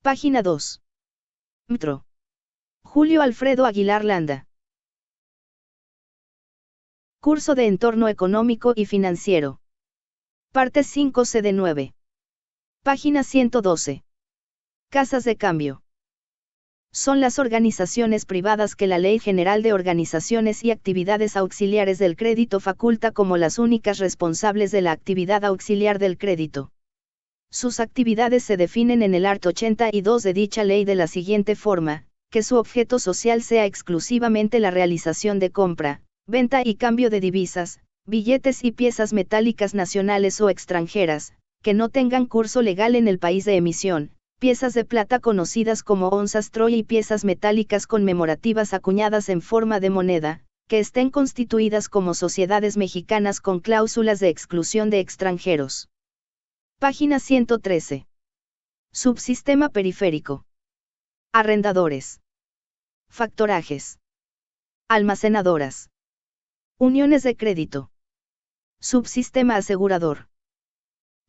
Página 2. Metro. Julio Alfredo Aguilar Landa. Curso de Entorno Económico y Financiero. Parte 5C de 9. Página 112. Casas de cambio. Son las organizaciones privadas que la Ley General de Organizaciones y Actividades Auxiliares del Crédito faculta como las únicas responsables de la actividad auxiliar del crédito. Sus actividades se definen en el art. 82 de dicha ley de la siguiente forma: que su objeto social sea exclusivamente la realización de compra, venta y cambio de divisas, billetes y piezas metálicas nacionales o extranjeras, que no tengan curso legal en el país de emisión, piezas de plata conocidas como onzas Troy y piezas metálicas conmemorativas acuñadas en forma de moneda, que estén constituidas como sociedades mexicanas con cláusulas de exclusión de extranjeros. Página 113. Subsistema periférico. Arrendadores. Factorajes. Almacenadoras. Uniones de crédito. Subsistema asegurador.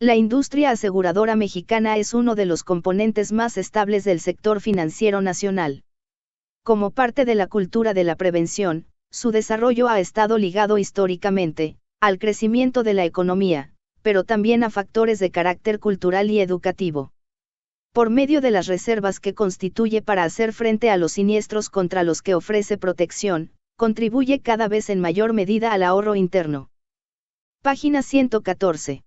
La industria aseguradora mexicana es uno de los componentes más estables del sector financiero nacional. Como parte de la cultura de la prevención, su desarrollo ha estado ligado históricamente al crecimiento de la economía, pero también a factores de carácter cultural y educativo. Por medio de las reservas que constituye para hacer frente a los siniestros contra los que ofrece protección, contribuye cada vez en mayor medida al ahorro interno. Página 114.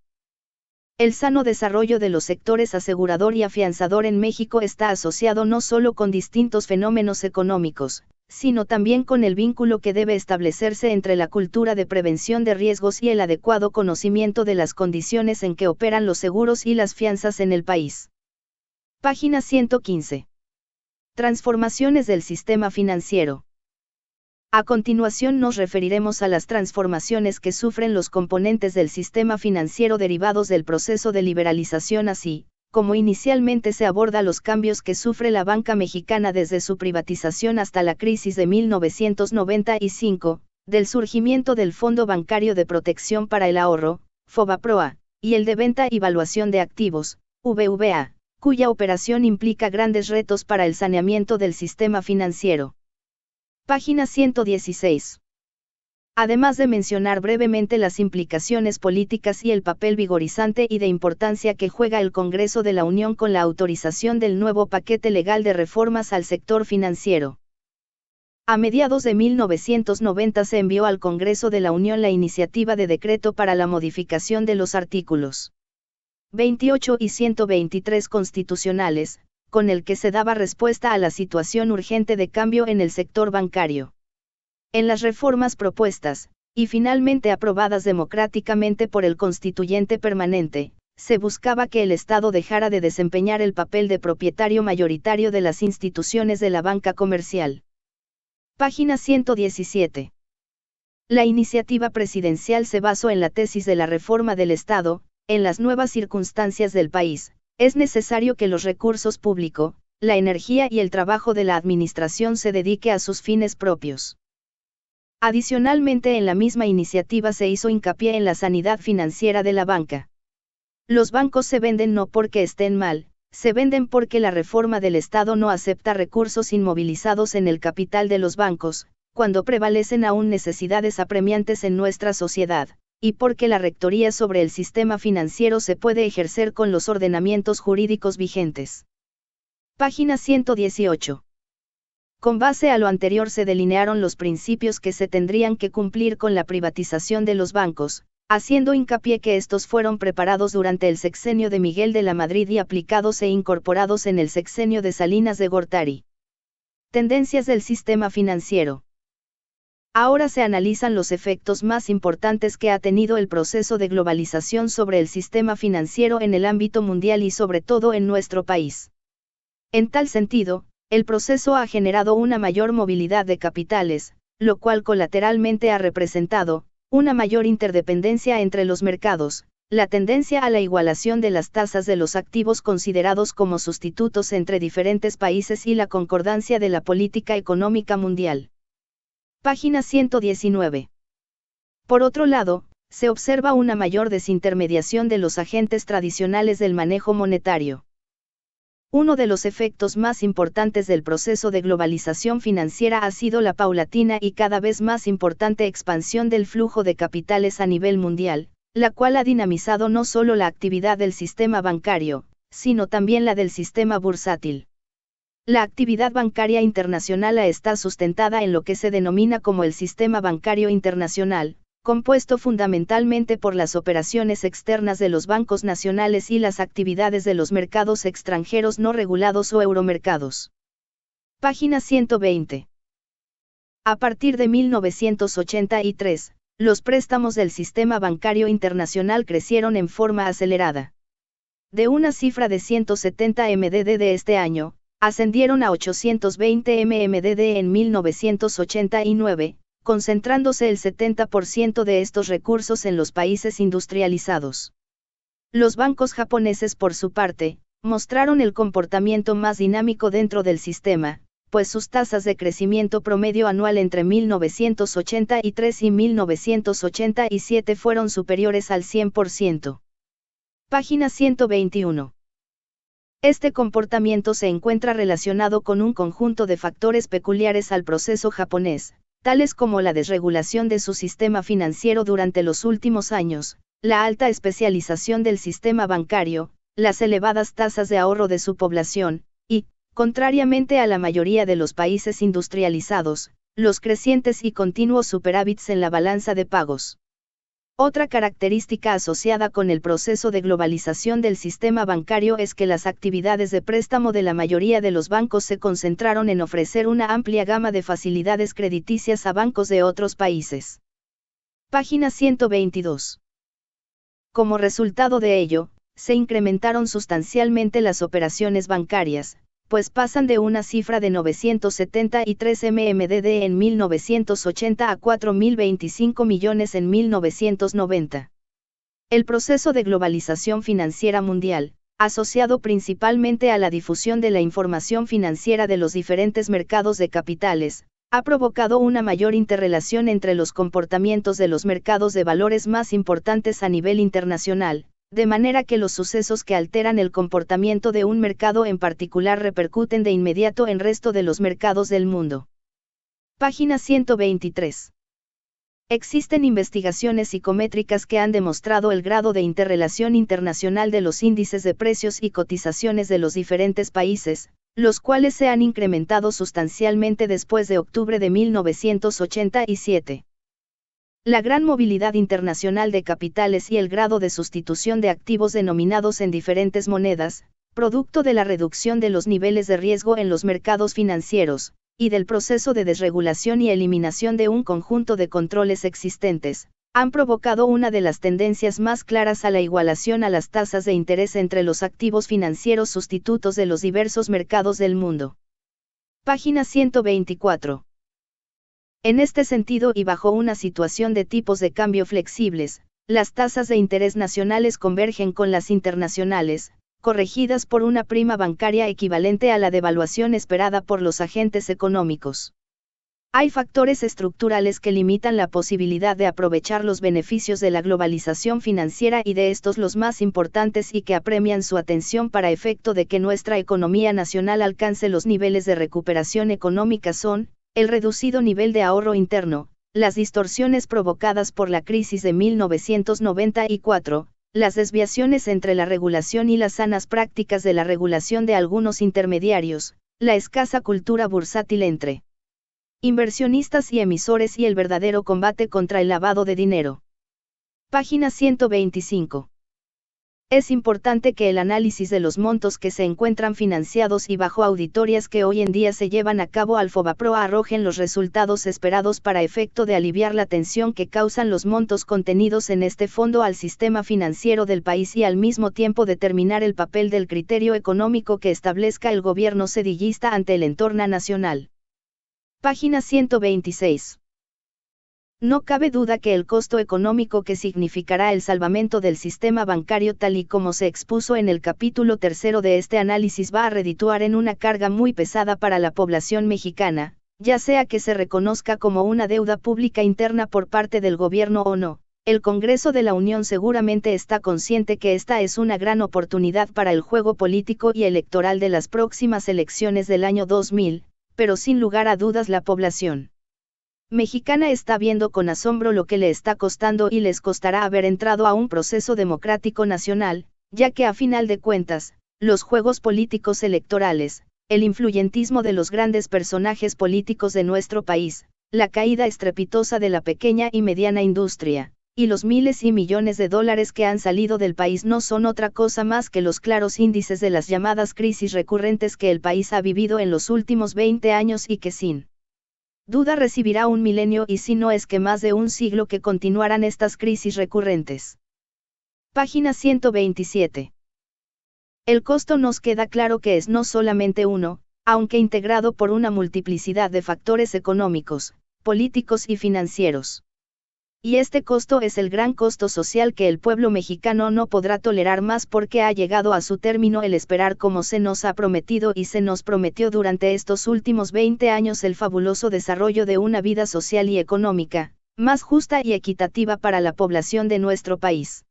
El sano desarrollo de los sectores asegurador y afianzador en México está asociado no solo con distintos fenómenos económicos, sino también con el vínculo que debe establecerse entre la cultura de prevención de riesgos y el adecuado conocimiento de las condiciones en que operan los seguros y las fianzas en el país. Página 115. Transformaciones del sistema financiero. A continuación nos referiremos a las transformaciones que sufren los componentes del sistema financiero derivados del proceso de liberalización, así como inicialmente se aborda los cambios que sufre la banca mexicana desde su privatización hasta la crisis de 1995, del surgimiento del Fondo Bancario de Protección para el Ahorro, FOBAPROA, y el de Venta y Valuación de Activos, VVA, cuya operación implica grandes retos para el saneamiento del sistema financiero. Página 116. Además de mencionar brevemente las implicaciones políticas y el papel vigorizante y de importancia que juega el Congreso de la Unión con la autorización del nuevo paquete legal de reformas al sector financiero. A mediados de 1990 se envió al Congreso de la Unión la iniciativa de decreto para la modificación de los artículos 28 y 123 constitucionales, con el que se daba respuesta a la situación urgente de cambio en el sector bancario. En las reformas propuestas, y finalmente aprobadas democráticamente por el Constituyente Permanente, se buscaba que el Estado dejara de desempeñar el papel de propietario mayoritario de las instituciones de la banca comercial. Página 117. La iniciativa presidencial se basó en la tesis de la reforma del Estado. En las nuevas circunstancias del país, es necesario que los recursos públicos, la energía y el trabajo de la administración se dedique a sus fines propios. Adicionalmente, en la misma iniciativa se hizo hincapié en la sanidad financiera de la banca. Los bancos se venden no porque estén mal, se venden porque la reforma del Estado no acepta recursos inmovilizados en el capital de los bancos, cuando prevalecen aún necesidades apremiantes en nuestra sociedad, y porque la rectoría sobre el sistema financiero se puede ejercer con los ordenamientos jurídicos vigentes. Página 118. Con base a lo anterior se delinearon los principios que se tendrían que cumplir con la privatización de los bancos, haciendo hincapié que estos fueron preparados durante el sexenio de Miguel de la Madrid y aplicados e incorporados en el sexenio de Salinas de Gortari. Tendencias del sistema financiero. Ahora se analizan los efectos más importantes que ha tenido el proceso de globalización sobre el sistema financiero en el ámbito mundial y sobre todo en nuestro país. En tal sentido, el proceso ha generado una mayor movilidad de capitales, lo cual colateralmente ha representado una mayor interdependencia entre los mercados, la tendencia a la igualación de las tasas de los activos considerados como sustitutos entre diferentes países y la concordancia de la política económica mundial. Página 119. Por otro lado, se observa una mayor desintermediación de los agentes tradicionales del manejo monetario. Uno de los efectos más importantes del proceso de globalización financiera ha sido la paulatina y cada vez más importante expansión del flujo de capitales a nivel mundial, la cual ha dinamizado no solo la actividad del sistema bancario, sino también la del sistema bursátil. La actividad bancaria internacional está sustentada en lo que se denomina como el sistema bancario internacional, compuesto fundamentalmente por las operaciones externas de los bancos nacionales y las actividades de los mercados extranjeros no regulados o euromercados. Página 120. A partir de 1983, los préstamos del sistema bancario internacional crecieron en forma acelerada. De una cifra de 170 MDD de este año, ascendieron a 820 MMDD en 1989, concentrándose el 70% de estos recursos en los países industrializados. Los bancos japoneses, por su parte, mostraron el comportamiento más dinámico dentro del sistema, pues sus tasas de crecimiento promedio anual entre 1983 y 1987 fueron superiores al 100%. Página 121. Este comportamiento se encuentra relacionado con un conjunto de factores peculiares al proceso japonés, tales como la desregulación de su sistema financiero durante los últimos años, la alta especialización del sistema bancario, las elevadas tasas de ahorro de su población, y, contrariamente a la mayoría de los países industrializados, los crecientes y continuos superávits en la balanza de pagos. Otra característica asociada con el proceso de globalización del sistema bancario es que las actividades de préstamo de la mayoría de los bancos se concentraron en ofrecer una amplia gama de facilidades crediticias a bancos de otros países. Página 122. Como resultado de ello, se incrementaron sustancialmente las operaciones bancarias, pues pasan de una cifra de 973 MMDD en 1980 a 4.025 millones en 1990. El proceso de globalización financiera mundial, asociado principalmente a la difusión de la información financiera de los diferentes mercados de capitales, ha provocado una mayor interrelación entre los comportamientos de los mercados de valores más importantes a nivel internacional, de manera que los sucesos que alteran el comportamiento de un mercado en particular repercuten de inmediato en el resto de los mercados del mundo. Página 123. Existen investigaciones psicométricas que han demostrado el grado de interrelación internacional de los índices de precios y cotizaciones de los diferentes países, los cuales se han incrementado sustancialmente después de octubre de 1987. La gran movilidad internacional de capitales y el grado de sustitución de activos denominados en diferentes monedas, producto de la reducción de los niveles de riesgo en los mercados financieros, y del proceso de desregulación y eliminación de un conjunto de controles existentes, han provocado una de las tendencias más claras a la igualación a las tasas de interés entre los activos financieros sustitutos de los diversos mercados del mundo. Página 124. En este sentido y bajo una situación de tipos de cambio flexibles, las tasas de interés nacionales convergen con las internacionales, corregidas por una prima bancaria equivalente a la devaluación esperada por los agentes económicos. Hay factores estructurales que limitan la posibilidad de aprovechar los beneficios de la globalización financiera y de estos los más importantes y que apremian su atención para efecto de que nuestra economía nacional alcance los niveles de recuperación económica son, el reducido nivel de ahorro interno, las distorsiones provocadas por la crisis de 1994, las desviaciones entre la regulación y las sanas prácticas de la regulación de algunos intermediarios, la escasa cultura bursátil entre inversionistas y emisores y el verdadero combate contra el lavado de dinero. Página 125. Es importante que el análisis de los montos que se encuentran financiados y bajo auditorías que hoy en día se llevan a cabo al FOBAPROA arrojen los resultados esperados para efecto de aliviar la tensión que causan los montos contenidos en este fondo al sistema financiero del país y al mismo tiempo determinar el papel del criterio económico que establezca el gobierno sedillista ante el entorno nacional. Página 126. No cabe duda que el costo económico que significará el salvamento del sistema bancario tal y como se expuso en el capítulo 3 de este análisis va a redituar en una carga muy pesada para la población mexicana, ya sea que se reconozca como una deuda pública interna por parte del gobierno o no. el Congreso de la Unión seguramente está consciente que esta es una gran oportunidad para el juego político y electoral de las próximas elecciones del año 2000, pero sin lugar a dudas la población mexicana está viendo con asombro lo que le está costando y les costará haber entrado a un proceso democrático nacional, ya que a final de cuentas, los juegos políticos electorales, el influyentismo de los grandes personajes políticos de nuestro país, la caída estrepitosa de la pequeña y mediana industria, y los miles y millones de dólares que han salido del país no son otra cosa más que los claros índices de las llamadas crisis recurrentes que el país ha vivido en los últimos 20 años y que sin duda recibirá un milenio y si no es que más de un siglo que continuarán estas crisis recurrentes. Página 127. El costo nos queda claro que es no solamente uno, aunque integrado por una multiplicidad de factores económicos, políticos y financieros. Y este costo es el gran costo social que el pueblo mexicano no podrá tolerar más porque ha llegado a su término el esperar como se nos ha prometido y se nos prometió durante estos últimos 20 años el fabuloso desarrollo de una vida social y económica, más justa y equitativa para la población de nuestro país.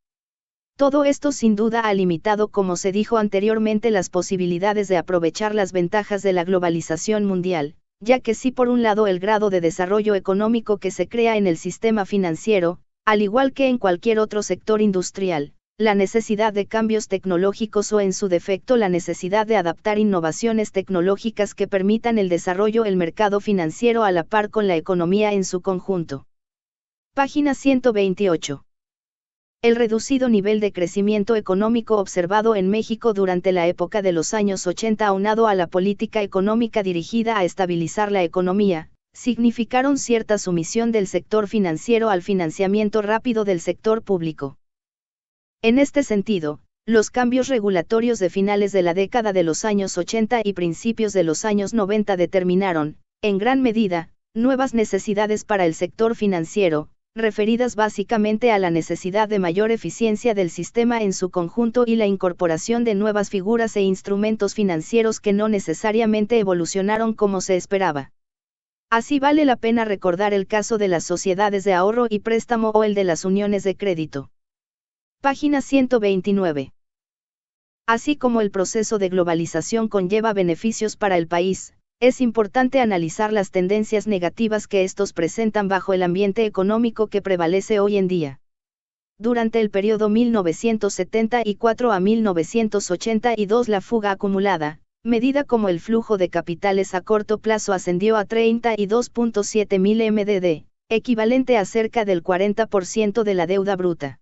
Todo esto sin duda ha limitado, como se dijo anteriormente, las posibilidades de aprovechar las ventajas de la globalización mundial, ya que si por un lado el grado de desarrollo económico que se crea en el sistema financiero, al igual que en cualquier otro sector industrial, la necesidad de cambios tecnológicos o en su defecto la necesidad de adaptar innovaciones tecnológicas que permitan el desarrollo del mercado financiero a la par con la economía en su conjunto. Página 128. El reducido nivel de crecimiento económico observado en México durante la época de los años 80 aunado a la política económica dirigida a estabilizar la economía, significaron cierta sumisión del sector financiero al financiamiento rápido del sector público. En este sentido, los cambios regulatorios de finales de la década de los años 80 y principios de los años 90 determinaron, en gran medida, nuevas necesidades para el sector financiero, referidas básicamente a la necesidad de mayor eficiencia del sistema en su conjunto y la incorporación de nuevas figuras e instrumentos financieros que no necesariamente evolucionaron como se esperaba. Así vale la pena recordar el caso de las sociedades de ahorro y préstamo o el de las uniones de crédito. Página 129. Así como el proceso de globalización conlleva beneficios para el país, es importante analizar las tendencias negativas que estos presentan bajo el ambiente económico que prevalece hoy en día. Durante el periodo 1974 a 1982 la fuga acumulada, medida como el flujo de capitales a corto plazo, ascendió a 32.7 mil MDD, equivalente a cerca del 40% de la deuda bruta.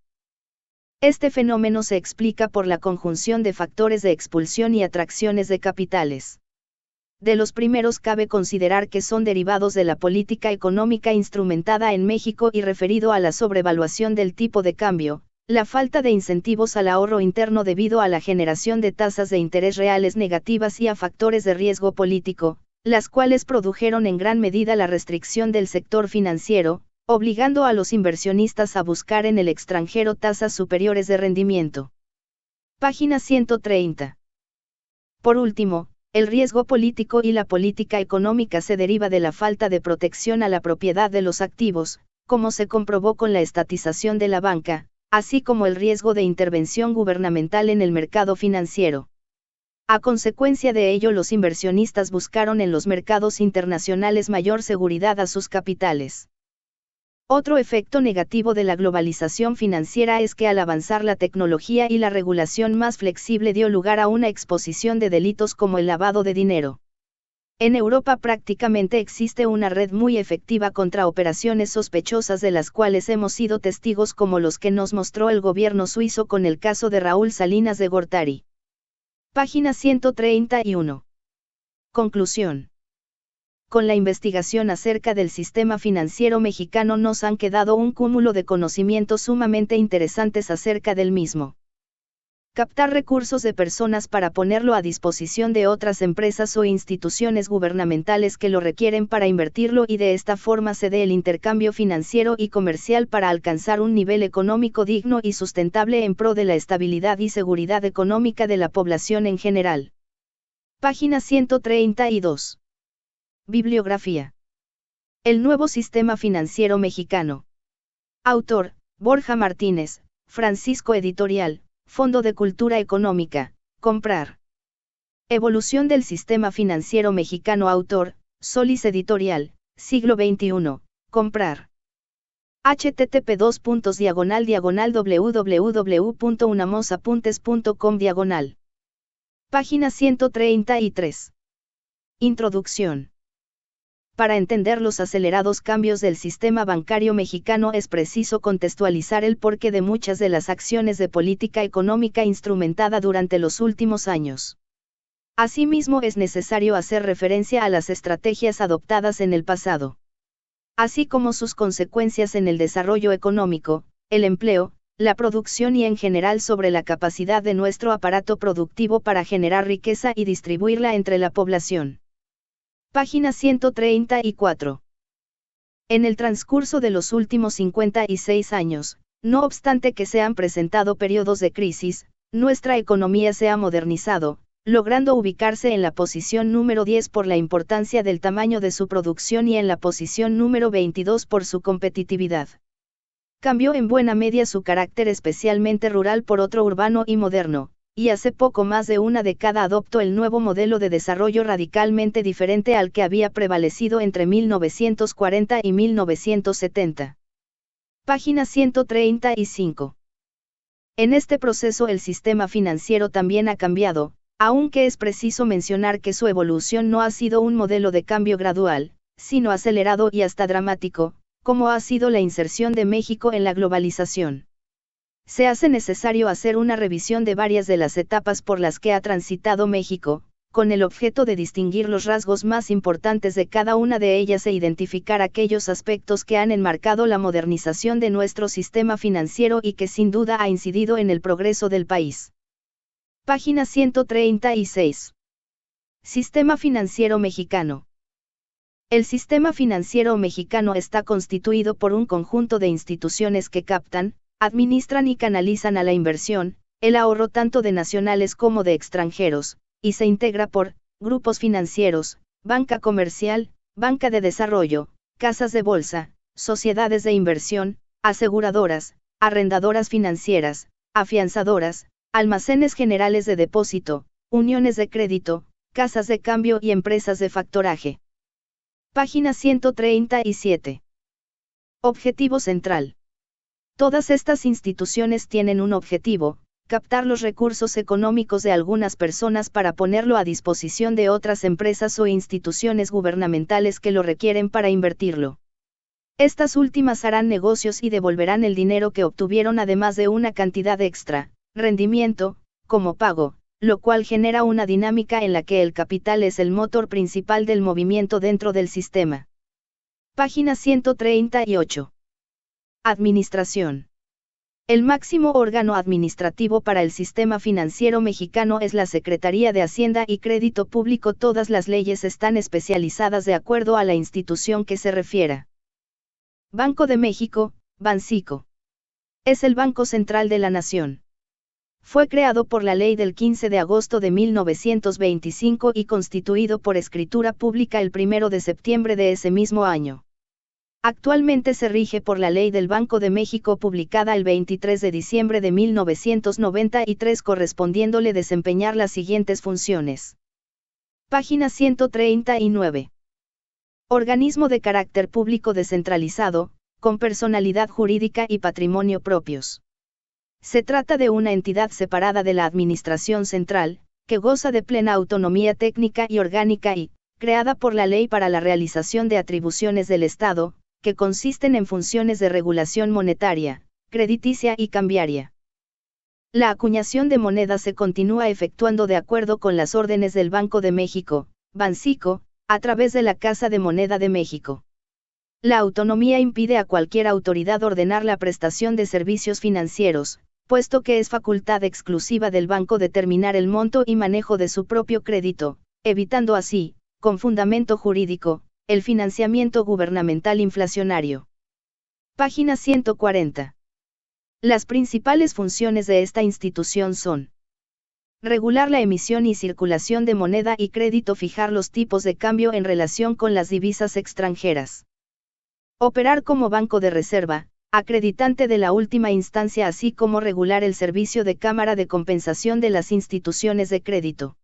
Este fenómeno se explica por la conjunción de factores de expulsión y atracciones de capitales. De los primeros cabe considerar que son derivados de la política económica instrumentada en México y referido a la sobrevaluación del tipo de cambio, la falta de incentivos al ahorro interno debido a la generación de tasas de interés reales negativas y a factores de riesgo político, las cuales produjeron en gran medida la restricción del sector financiero, obligando a los inversionistas a buscar en el extranjero tasas superiores de rendimiento. Página 130. Por último, el riesgo político y la política económica se deriva de la falta de protección a la propiedad de los activos, como se comprobó con la estatización de la banca, así como el riesgo de intervención gubernamental en el mercado financiero. A consecuencia de ello, los inversionistas buscaron en los mercados internacionales mayor seguridad a sus capitales. Otro efecto negativo de la globalización financiera es que al avanzar la tecnología y la regulación más flexible dio lugar a una exposición de delitos como el lavado de dinero. En Europa prácticamente existe una red muy efectiva contra operaciones sospechosas de las cuales hemos sido testigos, como los que nos mostró el gobierno suizo con el caso de Raúl Salinas de Gortari. Página 131. Conclusión. Con la investigación acerca del sistema financiero mexicano nos han quedado un cúmulo de conocimientos sumamente interesantes acerca del mismo. Captar recursos de personas para ponerlo a disposición de otras empresas o instituciones gubernamentales que lo requieren para invertirlo y de esta forma se dé el intercambio financiero y comercial para alcanzar un nivel económico digno y sustentable en pro de la estabilidad y seguridad económica de la población en general. Página 132. Bibliografía. El nuevo sistema financiero mexicano. Autor, Borja Martínez, Francisco Editorial, Fondo de Cultura Económica, comprar. Evolución del sistema financiero mexicano. Autor, Solis Editorial, siglo XXI, comprar. http://www.unamosapuntes.com/. Página 133. Introducción. Para entender los acelerados cambios del sistema bancario mexicano es preciso contextualizar el porqué de muchas de las acciones de política económica instrumentada durante los últimos años. Asimismo, es necesario hacer referencia a las estrategias adoptadas en el pasado, así como sus consecuencias en el desarrollo económico, el empleo, la producción y en general sobre la capacidad de nuestro aparato productivo para generar riqueza y distribuirla entre la población. Página 134. En el transcurso de los últimos 56 años, no obstante que se han presentado periodos de crisis, nuestra economía se ha modernizado, logrando ubicarse en la posición número 10 por la importancia del tamaño de su producción y en la posición número 22 por su competitividad. Cambió en buena medida su carácter especialmente rural por otro urbano y moderno, y hace poco más de una década adoptó el nuevo modelo de desarrollo radicalmente diferente al que había prevalecido entre 1940 y 1970. Página 135. En este proceso el sistema financiero también ha cambiado, aunque es preciso mencionar que su evolución no ha sido un modelo de cambio gradual, sino acelerado y hasta dramático, como ha sido la inserción de México en la globalización. Se hace necesario hacer una revisión de varias de las etapas por las que ha transitado México, con el objeto de distinguir los rasgos más importantes de cada una de ellas e identificar aquellos aspectos que han enmarcado la modernización de nuestro sistema financiero y que sin duda ha incidido en el progreso del país. Página 136. Sistema financiero mexicano. El sistema financiero mexicano está constituido por un conjunto de instituciones que captan, administran y canalizan a la inversión, el ahorro tanto de nacionales como de extranjeros, y se integra por grupos financieros, banca comercial, banca de desarrollo, casas de bolsa, sociedades de inversión, aseguradoras, arrendadoras financieras, afianzadoras, almacenes generales de depósito, uniones de crédito, casas de cambio y empresas de factoraje. Página 137. Objetivo central. Todas estas instituciones tienen un objetivo: captar los recursos económicos de algunas personas para ponerlo a disposición de otras empresas o instituciones gubernamentales que lo requieren para invertirlo. Estas últimas harán negocios y devolverán el dinero que obtuvieron además de una cantidad extra, rendimiento, como pago, lo cual genera una dinámica en la que el capital es el motor principal del movimiento dentro del sistema. Página 138. Administración. El máximo órgano administrativo para el sistema financiero mexicano es la Secretaría de Hacienda y Crédito Público. Todas las leyes están especializadas de acuerdo a la institución que se refiera. Banco de México, Banxico. Es el Banco Central de la Nación. Fue creado por la ley del 15 de agosto de 1925 y constituido por escritura pública el 1 de septiembre de ese mismo año. Actualmente se rige por la Ley del Banco de México publicada el 23 de diciembre de 1993, correspondiéndole desempeñar las siguientes funciones. Página 139. Organismo de carácter público descentralizado, con personalidad jurídica y patrimonio propios. Se trata de una entidad separada de la Administración Central, que goza de plena autonomía técnica y orgánica y, creada por la ley para la realización de atribuciones del Estado, que consisten en funciones de regulación monetaria, crediticia y cambiaria. La acuñación de moneda se continúa efectuando de acuerdo con las órdenes del Banco de México, Banxico, a través de la Casa de Moneda de México. La autonomía impide a cualquier autoridad ordenar la prestación de servicios financieros, puesto que es facultad exclusiva del banco determinar el monto y manejo de su propio crédito, evitando así, con fundamento jurídico, el financiamiento gubernamental inflacionario. Página 140. Las principales funciones de esta institución son: regular la emisión y circulación de moneda y crédito, fijar los tipos de cambio en relación con las divisas extranjeras. Operar como banco de reserva, acreditante de la última instancia, así como regular el servicio de cámara de compensación de las instituciones de crédito.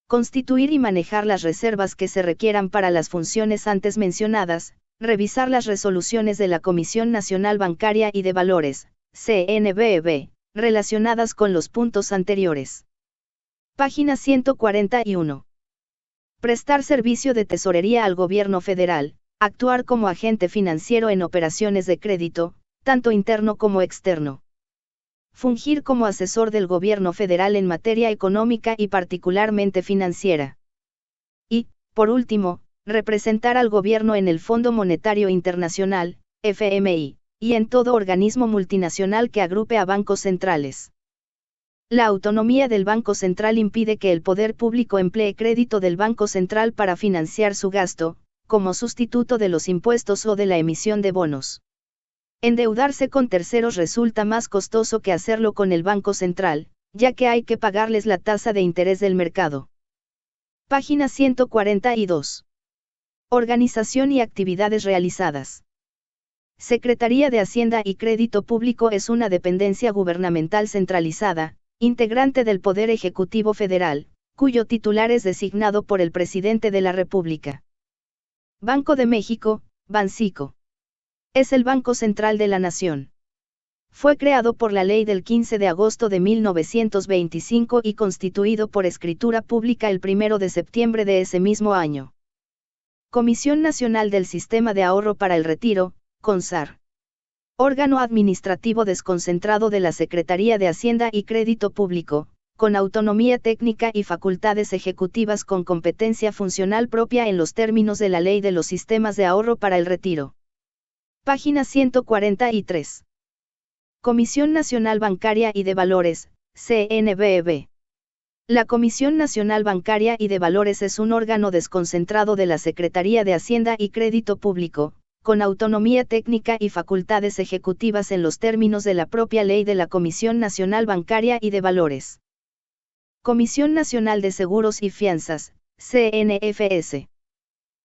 Constituir y manejar las reservas que se requieran para las funciones antes mencionadas, revisar las resoluciones de la Comisión Nacional Bancaria y de Valores, CNBV, relacionadas con los puntos anteriores. Página 141. Prestar servicio de tesorería al gobierno federal, actuar como agente financiero en operaciones de crédito, tanto interno como externo. Fungir como asesor del gobierno federal en materia económica y particularmente financiera. Y, por último, representar al gobierno en el Fondo Monetario Internacional, FMI, y en todo organismo multinacional que agrupe a bancos centrales. La autonomía del Banco Central impide que el poder público emplee crédito del Banco Central para financiar su gasto, como sustituto de los impuestos o de la emisión de bonos. Endeudarse con terceros resulta más costoso que hacerlo con el Banco Central, ya que hay que pagarles la tasa de interés del mercado. Página 142. Organización y actividades realizadas. Secretaría de Hacienda y Crédito Público es una dependencia gubernamental centralizada, integrante del Poder Ejecutivo Federal, cuyo titular es designado por el Presidente de la República. Banco de México, Banxico. Es el Banco Central de la Nación. Fue creado por la Ley del 15 de agosto de 1925 y constituido por escritura pública el 1 de septiembre de ese mismo año. Comisión Nacional del Sistema de Ahorro para el Retiro, CONSAR. Órgano administrativo desconcentrado de la Secretaría de Hacienda y Crédito Público, con autonomía técnica y facultades ejecutivas con competencia funcional propia en los términos de la Ley de los Sistemas de Ahorro para el Retiro. Página 143. Comisión Nacional Bancaria y de Valores, CNBV. La Comisión Nacional Bancaria y de Valores es un órgano desconcentrado de la Secretaría de Hacienda y Crédito Público, con autonomía técnica y facultades ejecutivas en los términos de la propia ley de la Comisión Nacional Bancaria y de Valores. Comisión Nacional de Seguros y Fianzas, CNFS.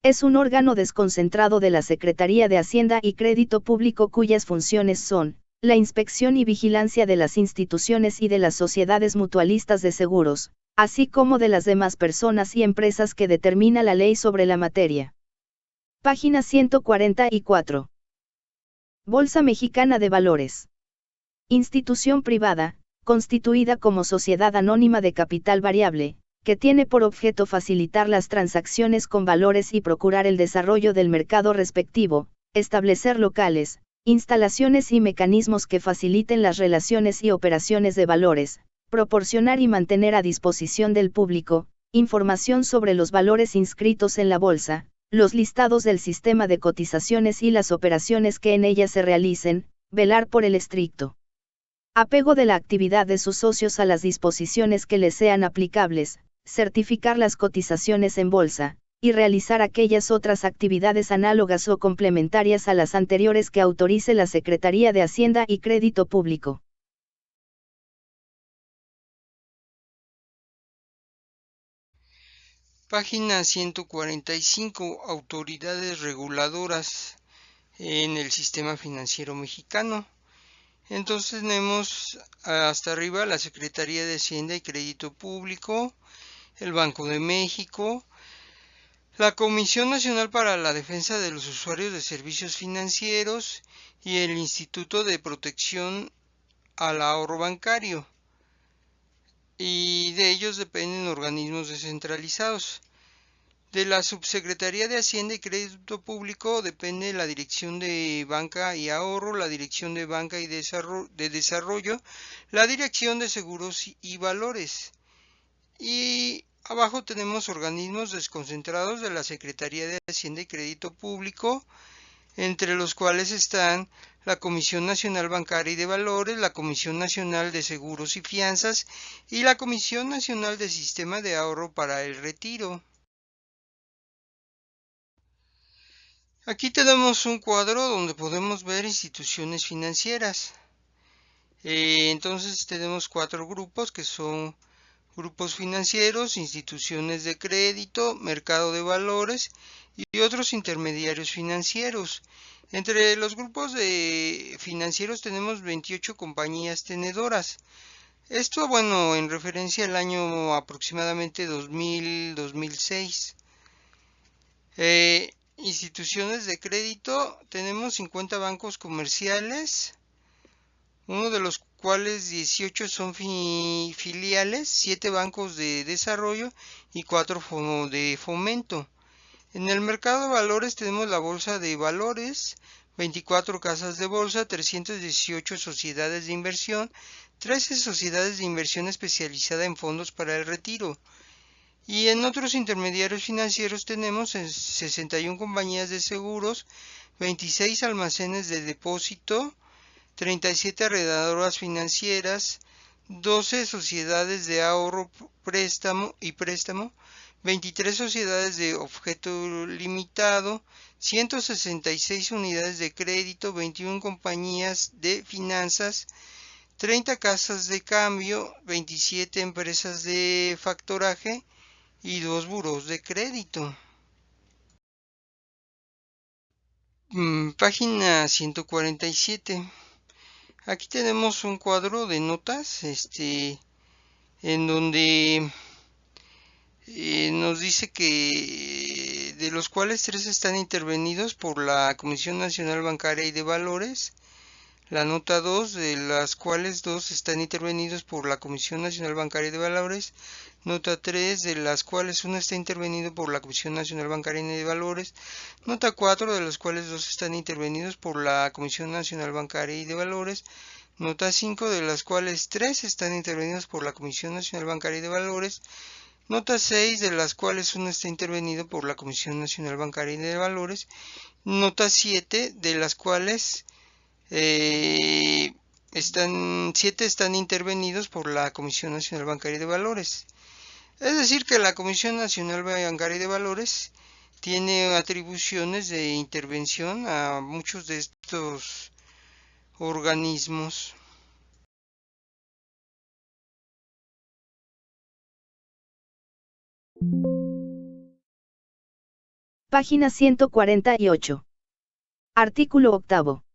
Es un órgano desconcentrado de la Secretaría de Hacienda y Crédito Público cuyas funciones son, la inspección y vigilancia de las instituciones y de las sociedades mutualistas de seguros, así como de las demás personas y empresas que determina la ley sobre la materia. Página 144. Bolsa Mexicana de Valores. Institución privada, constituida como sociedad anónima de capital variable, que tiene por objeto facilitar las transacciones con valores y procurar el desarrollo del mercado respectivo, establecer locales, instalaciones y mecanismos que faciliten las relaciones y operaciones de valores, proporcionar y mantener a disposición del público, información sobre los valores inscritos en la bolsa, los listados del sistema de cotizaciones y las operaciones que en ellas se realicen, velar por el estricto apego de la actividad de sus socios a las disposiciones que les sean aplicables, certificar las cotizaciones en bolsa, y realizar aquellas otras actividades análogas o complementarias a las anteriores que autorice la Secretaría de Hacienda y Crédito Público. Página 145. Autoridades reguladoras en el sistema financiero mexicano. Entonces tenemos hasta arriba la Secretaría de Hacienda y Crédito Público, el Banco de México, la Comisión Nacional para la Defensa de los Usuarios de Servicios Financieros y el Instituto de Protección al Ahorro Bancario. Y de ellos dependen organismos descentralizados. De la Subsecretaría de Hacienda y Crédito Público depende la Dirección de Banca y Ahorro, la Dirección de Banca y Desarrollo, la Dirección de Seguros y Valores. Y abajo tenemos organismos desconcentrados de la Secretaría de Hacienda y Crédito Público, entre los cuales están la Comisión Nacional Bancaria y de Valores, la Comisión Nacional de Seguros y Fianzas y la Comisión Nacional de Sistema de Ahorro para el Retiro. Aquí tenemos un cuadro donde podemos ver instituciones financieras. Entonces tenemos 4 grupos que son grupos financieros, instituciones de crédito, mercado de valores y otros intermediarios financieros. Entre los grupos de financieros tenemos 28 compañías tenedoras. Esto, bueno, en referencia al año aproximadamente 2000-2006. Instituciones de crédito, tenemos 50 bancos comerciales, uno de los cuales 18 son filiales, 7 bancos de desarrollo y 4 de fomento. En el mercado de valores tenemos la bolsa de valores, 24 casas de bolsa, 318 sociedades de inversión, 13 sociedades de inversión especializada en fondos para el retiro. Y en otros intermediarios financieros tenemos 61 compañías de seguros, 26 almacenes de depósito, 37 arrendadoras financieras, 12 sociedades de ahorro préstamo, 23 sociedades de objeto limitado, 166 unidades de crédito, 21 compañías de finanzas, 30 casas de cambio, 27 empresas de factoraje y 2 buros de crédito. Página 147. Aquí tenemos un cuadro de notas, en donde nos dice que de los cuales 3 están intervenidos por la Comisión Nacional Bancaria y de Valores, la nota 2, de las cuales 2 están intervenidos por la Comisión Nacional Bancaria y de Valores, nota 3, de las cuales 1 está intervenido por la Comisión Nacional Bancaria y de Valores, nota 4, de los cuales 2 están intervenidos por la Comisión Nacional Bancaria y de Valores, nota 5, de las cuales 3 están intervenidos por la Comisión Nacional Bancaria y de Valores, nota 6, de las cuales 1 está intervenido por la Comisión Nacional Bancaria y de Valores, nota 7, de las cuales 7 están intervenidos por la Comisión Nacional Bancaria y de Valores. Es decir, que la Comisión Nacional Bancaria y de Valores tiene atribuciones de intervención a muchos de estos organismos. Página 148. Artículo 8.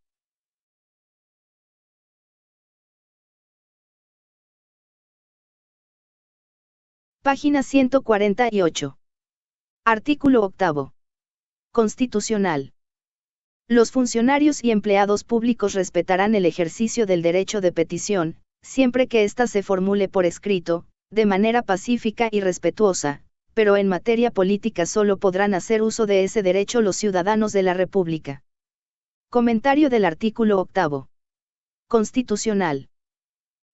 Página 148. Artículo 8. Constitucional. Los funcionarios y empleados públicos respetarán el ejercicio del derecho de petición, siempre que ésta se formule por escrito, de manera pacífica y respetuosa, pero en materia política solo podrán hacer uso de ese derecho los ciudadanos de la República. Comentario del artículo 8. Constitucional.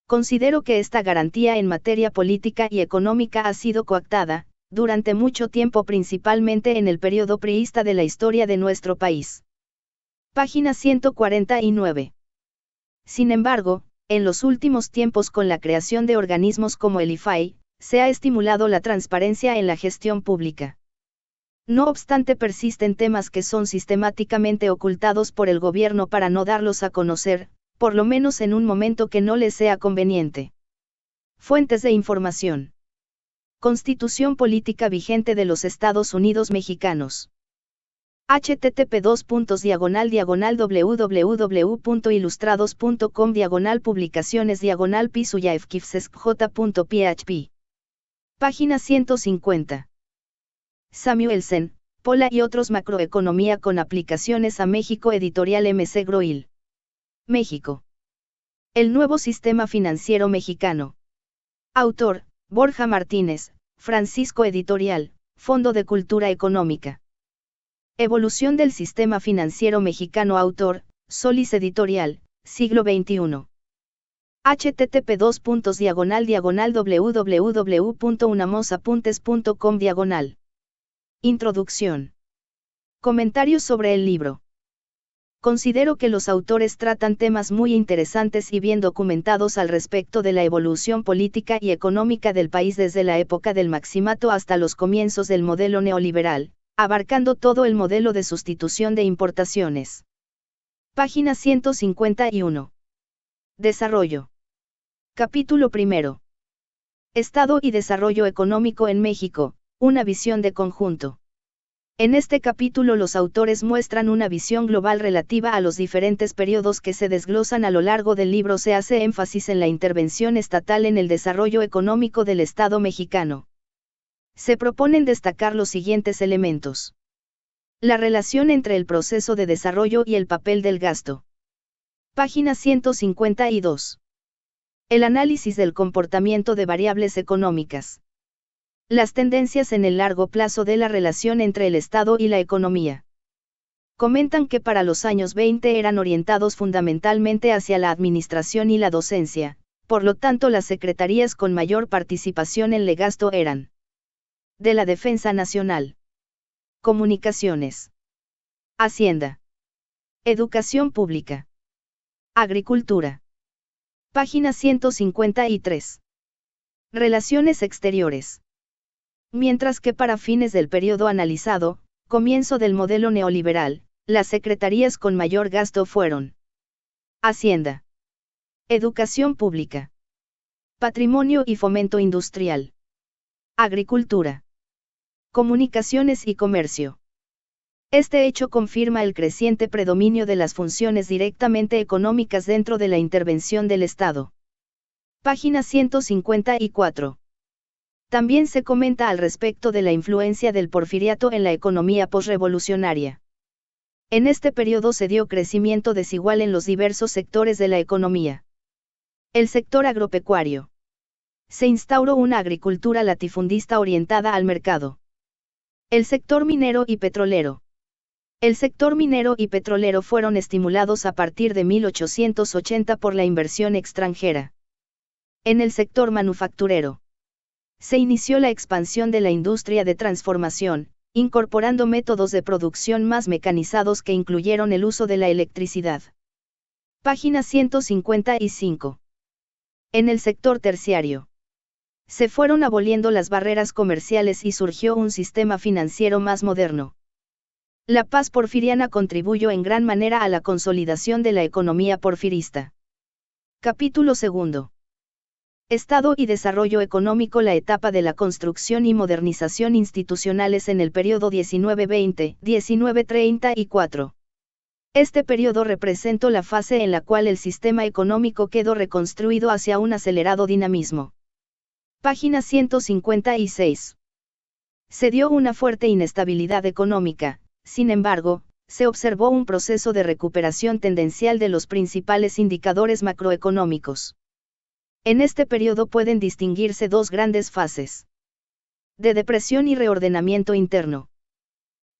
Considero que esta garantía en materia política y económica ha sido coactada, durante mucho tiempo principalmente en el periodo priista de la historia de nuestro país. Página 149. Sin embargo, en los últimos tiempos con la creación de organismos como el IFAI, se ha estimulado la transparencia en la gestión pública. No obstante, persisten temas que son sistemáticamente ocultados por el gobierno para no darlos a conocer, por lo menos en un momento que no les sea conveniente. Fuentes de información. Constitución política vigente de los Estados Unidos mexicanos. http://www.ilustrados.com/ publicaciones /PISUYAFKIFSESJ.php. Página 150. Samuelsen, Pola y otros Macroeconomía con aplicaciones a México, editorial MC Groil. México. El nuevo sistema financiero mexicano. Autor, Borja Martínez, Francisco Editorial, Fondo de Cultura Económica. Evolución del sistema financiero mexicano. Autor, Solis Editorial, siglo XXI. http://www.unamosapuntes.com/. Introducción. Comentarios sobre el libro. Considero que los autores tratan temas muy interesantes y bien documentados al respecto de la evolución política y económica del país desde la época del maximato hasta los comienzos del modelo neoliberal, abarcando todo el modelo de sustitución de importaciones. Página 151. Desarrollo. Capítulo 1. Estado y desarrollo económico en México, una visión de conjunto. En este capítulo los autores muestran una visión global relativa a los diferentes periodos que se desglosan a lo largo del libro. Se hace énfasis en la intervención estatal en el desarrollo económico del Estado mexicano. Se proponen destacar los siguientes elementos. La relación entre el proceso de desarrollo y el papel del gasto. Página 152. El análisis del comportamiento de variables económicas. Las tendencias en el largo plazo de la relación entre el Estado y la economía. Comentan que para los años 20 eran orientados fundamentalmente hacia la administración y la docencia, por lo tanto las secretarías con mayor participación en el gasto eran de la Defensa Nacional, Comunicaciones, Hacienda, Educación Pública, Agricultura. Página 153. Relaciones exteriores. Mientras que para fines del periodo analizado, comienzo del modelo neoliberal, las secretarías con mayor gasto fueron Hacienda, Educación Pública, Patrimonio y Fomento Industrial, Agricultura, Comunicaciones y Comercio. Este hecho confirma el creciente predominio de las funciones directamente económicas dentro de la intervención del Estado. Página 154. También se comenta al respecto de la influencia del porfiriato en la economía posrevolucionaria. En este periodo se dio crecimiento desigual en los diversos sectores de la economía. El sector agropecuario. Se instauró una agricultura latifundista orientada al mercado. El sector minero y petrolero. El sector minero y petrolero fueron estimulados a partir de 1880 por la inversión extranjera. En el sector manufacturero. Se inició la expansión de la industria de transformación, incorporando métodos de producción más mecanizados que incluyeron el uso de la electricidad. Página 155. En el sector terciario. Se fueron aboliendo las barreras comerciales y surgió un sistema financiero más moderno. La paz porfiriana contribuyó en gran manera a la consolidación de la economía porfirista. Capítulo 2. Estado y desarrollo económico. La etapa de la construcción y modernización institucionales en el periodo 1920, 1934. Este periodo representó la fase en la cual el sistema económico quedó reconstruido hacia un acelerado dinamismo. Página 156. Se dio una fuerte inestabilidad económica, sin embargo, se observó un proceso de recuperación tendencial de los principales indicadores macroeconómicos. En este periodo pueden distinguirse dos grandes fases de depresión y reordenamiento interno.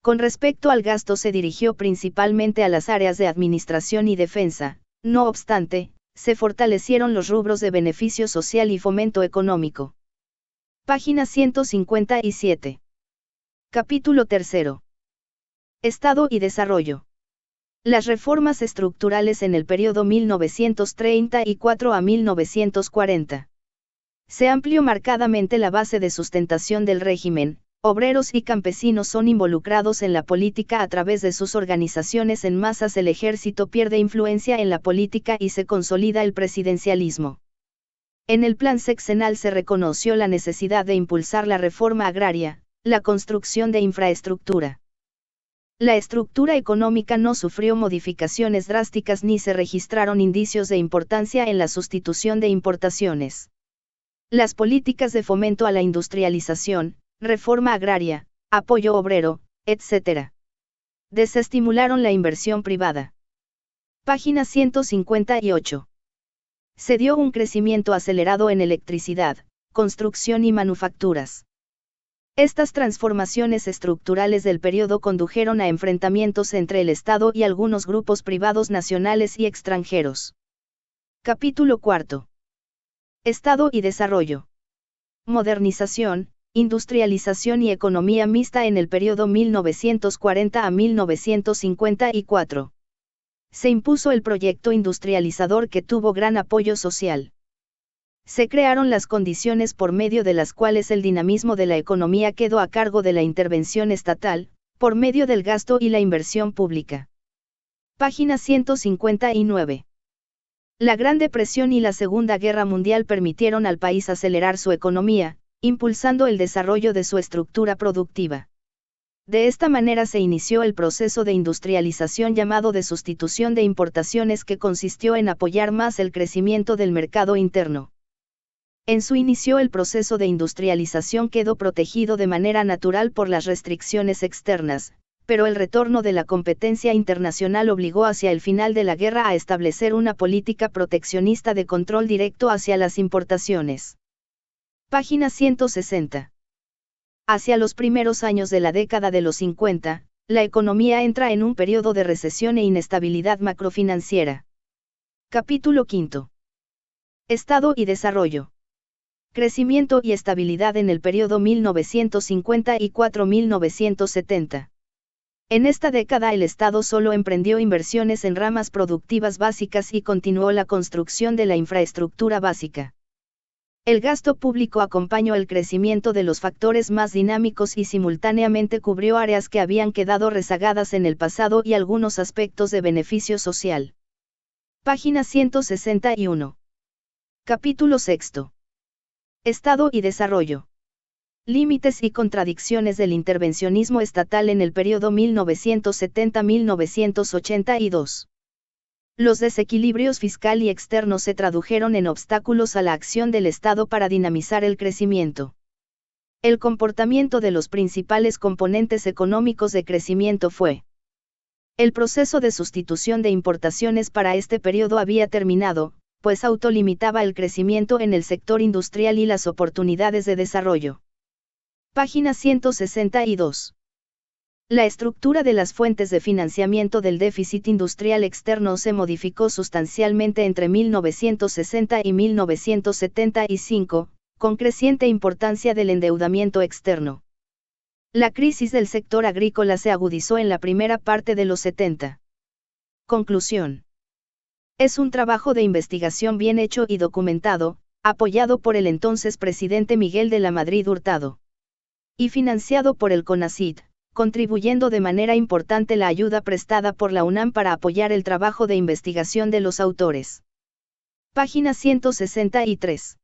Con respecto al gasto se dirigió principalmente a las áreas de administración y defensa, no obstante, se fortalecieron los rubros de beneficio social y fomento económico. Página 157. Capítulo 3. Estado y desarrollo. Las reformas estructurales en el periodo 1934 a 1940. Se amplió marcadamente la base de sustentación del régimen, obreros y campesinos son involucrados en la política a través de sus organizaciones en masas. El ejército pierde influencia en la política y se consolida el presidencialismo. En el plan sexenal se reconoció la necesidad de impulsar la reforma agraria, la construcción de infraestructura. La estructura económica no sufrió modificaciones drásticas ni se registraron indicios de importancia en la sustitución de importaciones. Las políticas de fomento a la industrialización, reforma agraria, apoyo obrero, etc. desestimularon la inversión privada. Página 158. Se dio un crecimiento acelerado en electricidad, construcción y manufacturas. Estas transformaciones estructurales del periodo condujeron a enfrentamientos entre el Estado y algunos grupos privados nacionales y extranjeros. Capítulo 4. Estado y desarrollo. Modernización, industrialización y economía mixta en el periodo 1940 a 1954. Se impuso el proyecto industrializador que tuvo gran apoyo social. Se crearon las condiciones por medio de las cuales el dinamismo de la economía quedó a cargo de la intervención estatal, por medio del gasto y la inversión pública. Página 159. La Gran Depresión y la Segunda Guerra Mundial permitieron al país acelerar su economía, impulsando el desarrollo de su estructura productiva. De esta manera se inició el proceso de industrialización llamado de sustitución de importaciones, que consistió en apoyar más el crecimiento del mercado interno. En su inicio el proceso de industrialización quedó protegido de manera natural por las restricciones externas, pero el retorno de la competencia internacional obligó hacia el final de la guerra a establecer una política proteccionista de control directo hacia las importaciones. Página 160. Hacia los primeros años de la década de los 50, la economía entra en un periodo de recesión e inestabilidad macrofinanciera. Capítulo 5. Estado y desarrollo. Crecimiento y estabilidad en el periodo 1954-1970. En esta década el Estado solo emprendió inversiones en ramas productivas básicas y continuó la construcción de la infraestructura básica. El gasto público acompañó el crecimiento de los factores más dinámicos y simultáneamente cubrió áreas que habían quedado rezagadas en el pasado y algunos aspectos de beneficio social. Página 161. Capítulo 6. Estado y desarrollo. Límites y contradicciones del intervencionismo estatal en el periodo 1970-1982. Los desequilibrios fiscal y externo se tradujeron en obstáculos a la acción del Estado para dinamizar el crecimiento. El comportamiento de los principales componentes económicos de crecimiento fue: el proceso de sustitución de importaciones para este periodo había terminado, pues autolimitaba el crecimiento en el sector industrial y las oportunidades de desarrollo. Página 162. La estructura de las fuentes de financiamiento del déficit industrial externo se modificó sustancialmente entre 1960 y 1975, con creciente importancia del endeudamiento externo. La crisis del sector agrícola se agudizó en la primera parte de los 70. Conclusión. Es un trabajo de investigación bien hecho y documentado, apoyado por el entonces presidente Miguel de la Madrid Hurtado. Y financiado por el CONACYT, contribuyendo de manera importante la ayuda prestada por la UNAM para apoyar el trabajo de investigación de los autores. Página 163.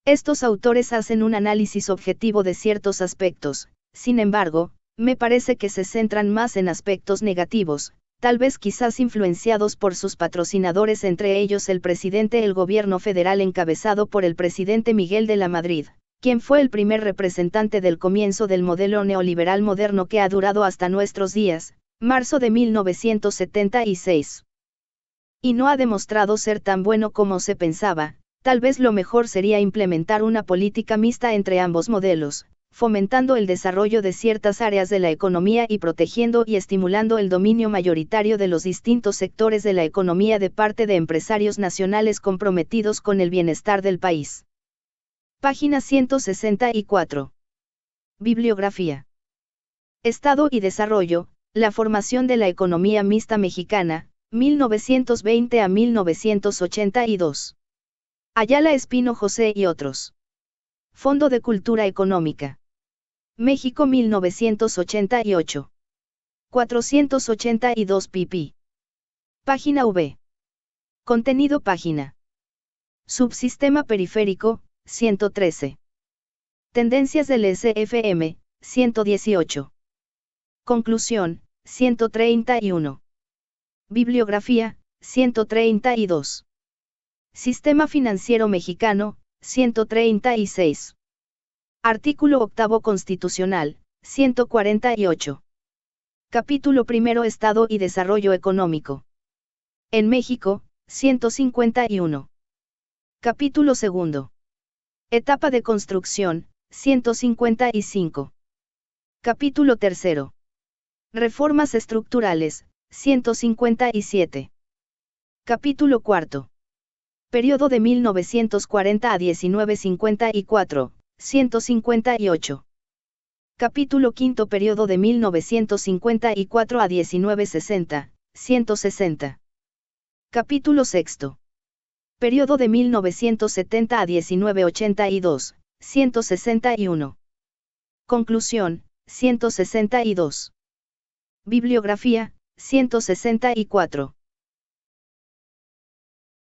Estos autores hacen un análisis objetivo de ciertos aspectos, sin embargo, me parece que se centran más en aspectos negativos, tal vez quizás influenciados por sus patrocinadores, entre ellos el presidente del gobierno federal encabezado por el presidente Miguel de la Madrid, quien fue el primer representante del comienzo del modelo neoliberal moderno que ha durado hasta nuestros días, marzo de 1976. Y no ha demostrado ser tan bueno como se pensaba. Tal vez lo mejor sería implementar una política mixta entre ambos modelos, fomentando el desarrollo de ciertas áreas de la economía y protegiendo y estimulando el dominio mayoritario de los distintos sectores de la economía de parte de empresarios nacionales comprometidos con el bienestar del país. Página 164. Bibliografía. Estado y desarrollo, la formación de la economía mixta mexicana, 1920 a 1982. Ayala Espino José y otros. Fondo de Cultura Económica. México 1988. 482 pp. Página V. Contenido página. Subsistema periférico, 113. Tendencias del SFM, 118. Conclusión, 131. Bibliografía, 132. Sistema financiero mexicano, 136. Artículo 8 constitucional, 148. Capítulo 1 Estado y Desarrollo Económico. En México, 151. Capítulo 2. Etapa de construcción, 155. Capítulo 3. Reformas estructurales, 157. Capítulo 4. Periodo de 1940 a 1954, 158. Capítulo 5 Periodo de 1954 a 1960, 160. Capítulo 6. Periodo de 1970 a 1982, 161. Conclusión, 162. Bibliografía, 164.